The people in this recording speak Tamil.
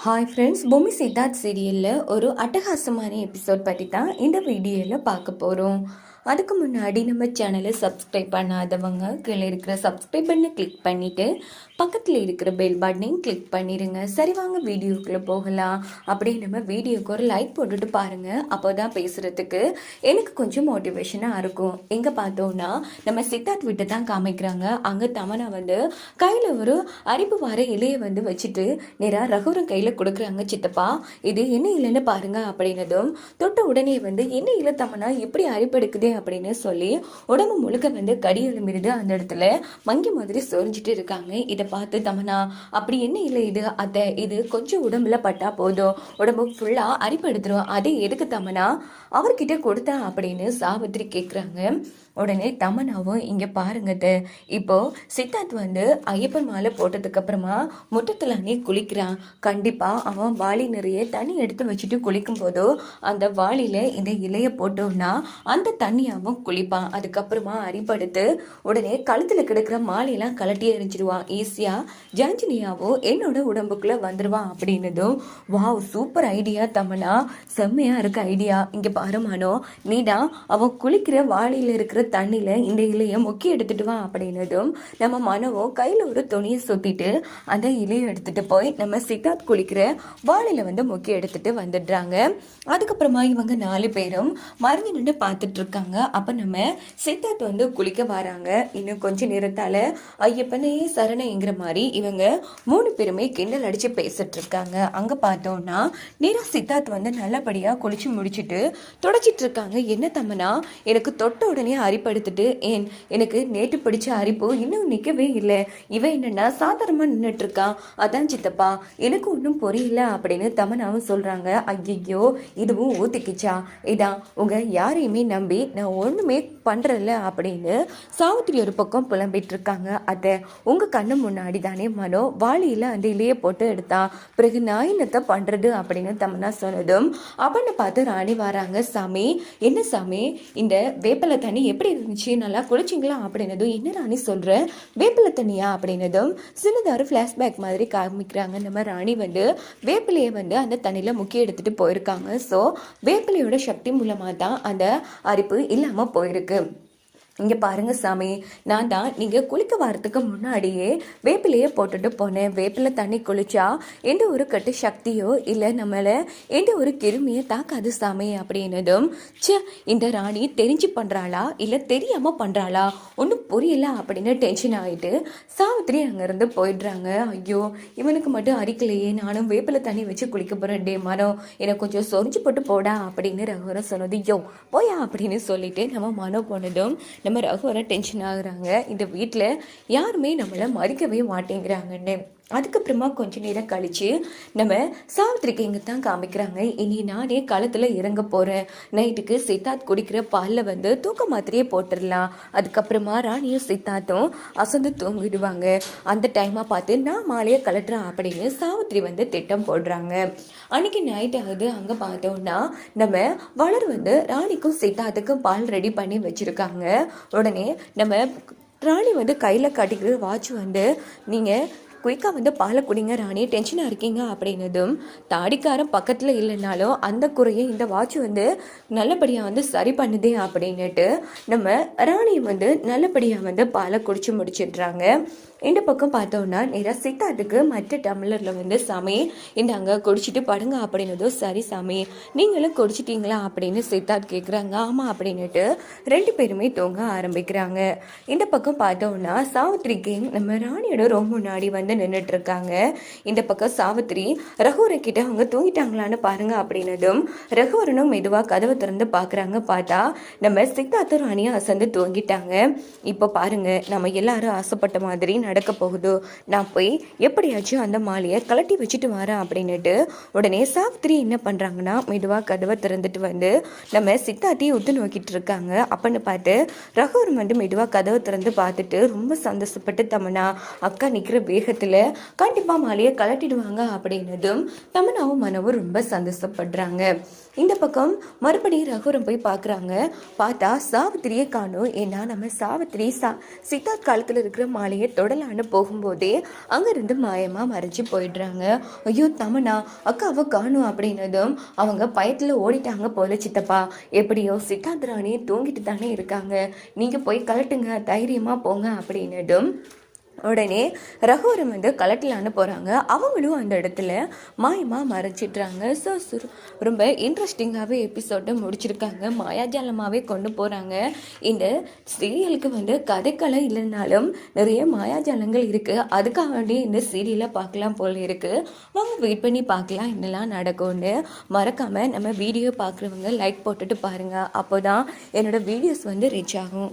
ஹாய் ஃப்ரெண்ட்ஸ், பூமி சித்தார்த் சீரியலில் ஒரு அட்டகாசமான எபிசோட் பற்றி தான் இந்த வீடியோவில் பார்க்க போகிறோம். அதுக்கு முன்னாடி நம்ம சேனலை சப்ஸ்கிரைப் பண்ணாதவங்க கீழே இருக்கிற சப்ஸ்கிரைப் பண்ணை கிளிக் பண்ணிவிட்டு பக்கத்தில் இருக்கிற பெல் பட்டனையும் கிளிக் பண்ணிடுங்க. சரி, வாங்க வீடியோக்குள்ளே போகலாம். அப்படியே நம்ம வீடியோக்கு ஒரு லைக் போட்டுட்டு பாருங்கள். அப்போ தான் பேசுகிறதுக்கு எனக்கு கொஞ்சம் மோட்டிவேஷனாக இருக்கும். எங்கே பார்த்தோன்னா நம்ம சித்தார்த் விட்டு தான் காமிக்கிறாங்க. அங்கே தமனா கையில் ஒரு அரிப்பு வார இலையை வச்சுட்டு நேராக ரகுரம் கையில் கொடுக்குறாங்க. சித்தப்பா, இது என்ன இல்லைன்னு பாருங்க அப்படின்னதும் தொட்ட உடனே என்ன இல்லை தமனா எப்படி அரிப்பெடுக்குது அப்படின்னு சொல்லி உடம்பு முழுக்க கடி எழும்பிடுது. அந்த இடத்துல மங்கி மாதிரி சொரிஞ்சிட்டு இருக்காங்க. இதை பார்த்து தமனா, அப்படி என்ன இல்லை இது அத்தை, இது கொஞ்சம் உடம்புல பட்டா போதும், உடம்பு ஃபுல்லா அரிப்பு எடுத்துரும், அதே எதுக்கு தமனா அவர்கிட்ட கொடுத்தா அப்படின்னு சாவித்திரி கேட்குறாங்க. உடனே தமனாவும், இங்கே பாருங்கத, இப்போ சித்தார்த் ஐயப்பன் மாலை போட்டதுக்கு அப்புறமா முட்டத்தில் அணி குளிக்கிறான். கண்டிப்பாக அவன் வாளி நிறைய தண்ணி எடுத்து வச்சுட்டு குளிக்கும் போதோ அந்த வாளியில் இந்த இலையை போட்டோம்னா அந்த தண்ணியாவும் குளிப்பான். அதுக்கப்புறமா அரிப்படுத்து உடனே கழுத்தில் கிடக்கிற மாலையெல்லாம் கலட்டி எறிஞ்சிடுவான். ஈஸியாக ஜான்ஜினியாவோ என்னோட உடம்புக்குள்ளே வந்துடுவான் அப்படின்னதும், வாவ், சூப்பர் ஐடியா தமனா, செம்மையாக இருக்க ஐடியா. இங்கே பாருமானோ, நீதான் அவன் குளிக்கிற வாளியில் இருக்கிற தண்ணியில் இந்த இலையை முக்கி எடுத்துட்டு வா அப்படின்னதும் நம்ம மனவோ கையில் ஒரு துணியை சுத்திட்டு அந்த இலையை எடுத்துட்டு போய் நம்ம சித்தார்த் குளிக்கிற வாளியில் முக்கி எடுத்துட்டு வந்துடுறாங்க. அதுக்கப்புறமா இவங்க 4 பேரும் மறைஞ்சு நின்று பார்த்துட்டு இருக்காங்க. அப்போ நம்ம சித்தார்த் குளிக்க வராங்க. இன்னும் கொஞ்ச நேரத்தால ஐயப்பனே சரணைங்கிற மாதிரி இவங்க 3 பேருமே கிண்டல் அடிச்சு பேசிட்டு இருக்காங்க. அங்க பார்த்தோம்னா நேரா சித்தார்த் நல்லபடியா குளிச்சு முடிச்சுட்டு தொடச்சிட்டு இருக்காங்க. என்ன தம்மனா, எனக்கு தொட்ட உடனே அரிப்படுத்துட்டு, ஏன் எனக்கு நேற்று பிடிச்ச அரிப்பு இன்னும் நிற்கவே இல்லை, இவன் என்னன்னா சாதாரணமா நின்றுட்டு இருக்கான், அதான் சித்தப்பா எனக்கு ஒன்றும் புரியல அப்படின்னு தமனாவும் சொல்றாங்க. ஐயோ, இதுவும் ஊத்திக்கிச்சா, இதான் உங்க யாரையுமே நம்பி நான் ஒண்ணுமே பண்றல அப்படின்னு சாவித்திரி ஒரு பக்கம் புலம்பிட்டு இருக்காங்க. அதை உங்க கண்ணு முன்னாடி தானே மனோ வாளியில அந்த இலையை போட்டு எடுத்தா, பிறகு நான் என்னத்தை பண்றது அப்படின்னு தமனா சொன்னதும் அவனை பார்த்து ராணி வராங்க. சாமி, என்ன சாமி, இந்த வேப்பலை தண்ணி எப்படி இருந்துச்சு, நல்லா குளிச்சிங்களா அப்படின்னதும், என்ன ராணி சொல்ற, வேப்பிலை தண்ணியா அப்படின்னதும் சின்னதாக ஒரு ஃப்ளாஷ்பேக் மாதிரி காமிக்கிறாங்க. நம்ம ராணி வேப்பிலையை அந்த தண்ணியில் முக்கிய எடுத்துட்டு போயிருக்காங்க. ஸோ வேப்பிலையோட சக்தி மூலமாக தான் அந்த அரிப்பு இல்லாமல் போயிருக்கு. இங்கே பாருங்க சாமி, நான் தான் நீங்கள் குளிக்க வரத்துக்கு முன்னாடியே வேப்பிலையே போட்டுட்டு போனேன். வேப்பிலை தண்ணி குளிச்சா எந்த ஒரு கட்டு சக்தியோ இல்லை நம்மளை எந்த ஒரு கிருமியை தாக்காது சாமி அப்படின்னதும், இந்த ராணி தெரிஞ்சு பண்ணுறாளா இல்லை தெரியாமல் பண்ணுறாளா ஒன்றும் புரியல அப்படின்னு டென்ஷன் ஆகிட்டு சாவித்திரி அங்கேருந்து போயிடுறாங்க. ஐயோ, இவனுக்கு மட்டும் அரிக்கலையே, நானும் வேப்பிலை தண்ணி வச்சு குளிக்க போகிறேன், டே மனோ எனக்கு கொஞ்சம் சொரிஞ்சு போட்டு போடா அப்படின்னு ரகுவரம் சொன்னது. யோ போயா அப்படின்னு சொல்லிட்டு நம்ம மனோ போனதும் நம்ம ரகுவரம் டென்ஷன் ஆகுறாங்க. இந்த வீட்டில் யாருமே நம்மளை மதிக்கவே மாட்டேங்கிறாங்கன்னு. அதுக்கப்புறமா கொஞ்ச நேரம் கழிச்சு நம்ம சாவித்திரிக்கு இங்கே தான் காமிக்கிறாங்க. இனி நானே களத்தில் இறங்க போகிறேன், நைட்டுக்கு சித்தார்த் குடிக்கிற பாலில் தூக்க மாத்திரையே போட்டுடலாம், அதுக்கப்புறமா ராணியும் சித்தார்த்தும் அசந்து தூங்கிடுவாங்க, அந்த டைமாக பார்த்து நான் மாலையை கலட்டுறேன் அப்படின்னு சாவித்திரி திட்டம் போடுறாங்க. அன்னைக்கு நைட் ஆகுது. அங்கே பார்த்தோம்னா நம்ம வளர் ராணிக்கும் சித்தார்த்துக்கும் பால் ரெடி பண்ணி வச்சுருக்காங்க. உடனே நம்ம ராணி கையில் கட்டிக்கிற வாட்ச் நீங்கள் குயிக்காக பாலை குடிங்க ராணி, டென்ஷனாக இருக்கீங்க அப்படின்னதும், தாடிக்காரன் பக்கத்தில் இல்லைனாலும் அந்த குறையை இந்த வாட்ச் நல்லபடியாக சரி பண்ணுதே அப்படின்னுட்டு நம்ம ராணி நல்லபடியாக பாலை குடிச்சு முடிச்சிடுறாங்க. இந்த பக்கம் பார்த்தோன்னா நேராக சித்தார்த்துக்கு மற்ற டம்ளரில் சாமி இந்தாங்க குடிச்சிட்டு படுங்க அப்படின்னதும், சரி சாமி நீங்களும் குடிச்சிட்டிங்களா அப்படின்னு சித்தார்த் கேட்குறாங்க. ஆமாம் அப்படின்னுட்டு 2 பேருமே தூங்க ஆரம்பிக்கிறாங்க. இந்த பக்கம் பார்த்தோன்னா சாவித்திரிக்கு நம்ம ராணியோட ரொம்ப முன்னாடி நின்றுட்டு இருக்காங்க. இந்த பக்கம் சாவித்திரி ரகுவரன் கிட்ட அவங்க தூங்கிட்டாங்களான்னு பாருங்க அப்படின்னதும் ரகுவரனும் மெதுவாக கதவை திறந்து பார்க்குறாங்க. பார்த்தா நம்ம சித்தார்த்தும் ராணியும் அசந்து தூங்கிட்டாங்க. இப்போ பாருங்க, நம்ம எல்லாரும் ஆசைப்பட்ட மாதிரி நடக்க போகுது, நான் போய் எப்படியாச்சும் அந்த மாலையை கலட்டி வச்சுட்டு வரேன் அப்படின்னுட்டு உடனே சாவித்திரி என்ன பண்ணுறாங்கன்னா மெதுவாக கதவை திறந்துட்டு நம்ம சித்தார்த்தையும் உத்து நோக்கிட்டு இருக்காங்க. அப்பன்னு பார்த்து ரகுவரன் மெதுவாக கதவை திறந்து பார்த்துட்டு ரொம்ப சந்தோஷப்பட்டு, தமனா அக்கா நிற்கிற வேகத்தை நேரத்தில் கண்டிப்பாக மாலையை கலட்டிடுவாங்க அப்படின்னதும் தமன்னாவும் மனவும் ரொம்ப சந்தோஷப்படுறாங்க. இந்த பக்கம் மறுபடியும் ரகுரம் போய் பார்க்குறாங்க. பார்த்தா சாவித்திரியே காணும். ஏன்னா நம்ம சாவித்திரி சித்தார்த் காலத்தில் இருக்கிற மாலையை தொடலான்னு போகும்போதே அங்கேருந்து மாயமாக மறைச்சி போயிடுறாங்க. ஐயோ தமன்னா அக்காவை காணும் அப்படின்னதும் அவங்க பயத்தில் ஓடிட்டாங்க போல சித்தப்பா. எப்படியோ சித்தார்த் ராணி தூங்கிட்டு தானே இருக்காங்க, நீங்கள் போய் கலட்டுங்க, தைரியமாக போங்க அப்படின்னதும் உடனே ரகுவரம் கலட்டலான்னு போகிறாங்க. அவங்களும் அந்த இடத்துல மாயமாக மறைச்சிட்றாங்க. ஸோ ரொம்ப இன்ட்ரெஸ்டிங்காகவே எபிசோட்டை முடிச்சிருக்காங்க. மாயாஜாலமாகவே கொண்டு போகிறாங்க. இந்த சீரியலுக்கு கதைக்களம் இல்லைனாலும் நிறைய மாயாஜாலங்கள் இருக்குது. அதுக்காக வேண்டி இந்த சீரியலை பார்க்கலாம் போல் இருக்குது. வாங்க வெயிட் பண்ணி பார்க்கலாம் என்னெல்லாம் நடக்கும்னு. மறக்காமல் நம்ம வீடியோ பார்க்குறவங்க லைக் போட்டுட்டு பாருங்கள். அப்போ தான் என்னோடய வீடியோஸ் ரீச் ஆகும்.